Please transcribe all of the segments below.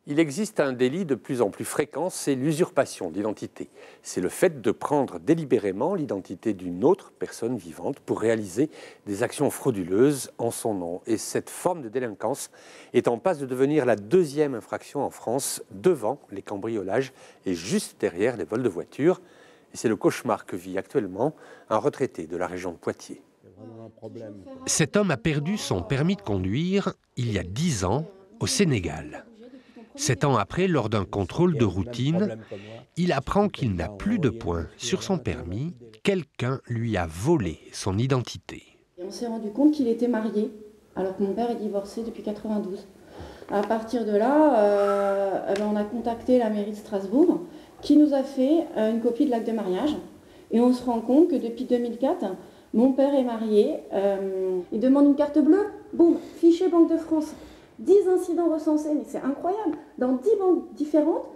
Il existe un délit de plus en plus fréquent, c'est l'usurpation d'identité. C'est le fait de prendre délibérément l'identité d'une autre personne vivante pour réaliser des actions frauduleuses en son nom. Et cette forme de délinquance est en passe de devenir la deuxième infraction en France, devant les cambriolages et juste derrière les vols de voitures. Et c'est le cauchemar que vit actuellement un retraité de la région de Poitiers. Cet homme a perdu son permis de conduire il y a 10 ans au Sénégal. 7 ans après, lors d'un contrôle de routine, il apprend qu'il n'a plus de points sur son permis. Quelqu'un lui a volé son identité. Et on s'est rendu compte qu'il était marié, alors que mon père est divorcé depuis 92. À partir de là, on a contacté la mairie de Strasbourg, qui nous a fait une copie de l'acte de mariage. Et on se rend compte que depuis 2004, mon père est marié. Il demande une carte bleue, boum, fichier Banque de France. 10 incidents recensés, mais c'est incroyable. Dans 10 banques différentes,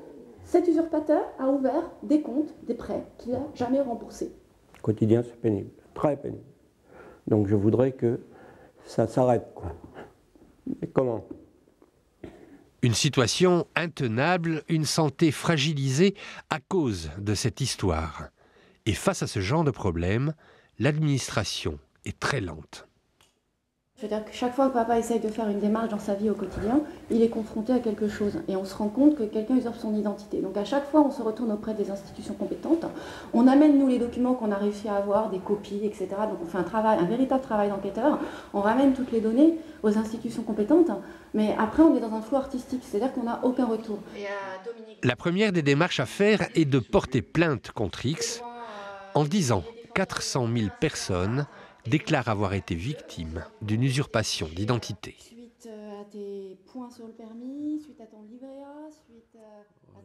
cet usurpateur a ouvert des comptes, des prêts qu'il n'a jamais remboursés. Quotidien, c'est pénible, très pénible. Donc je voudrais que ça s'arrête, quoi. Mais comment ? Une situation intenable, une santé fragilisée à cause de cette histoire. Et face à ce genre de problème, l'administration est très lente. C'est-à-dire que chaque fois que papa essaye de faire une démarche dans sa vie au quotidien, il est confronté à quelque chose. Et on se rend compte que quelqu'un usurpe son identité. Donc à chaque fois, on se retourne auprès des institutions compétentes. On amène, nous, les documents qu'on a réussi à avoir, des copies, etc. Donc on fait un véritable travail d'enquêteur. On ramène toutes les données aux institutions compétentes. Mais après, on est dans un flou artistique. C'est-à-dire qu'on n'a aucun retour. La première des démarches à faire est de porter plainte contre X. En 10 ans, 400 000 personnes déclare avoir été victime d'une usurpation d'identité. Suite à tes points sur le permis, suite à ton livret A, suite à ton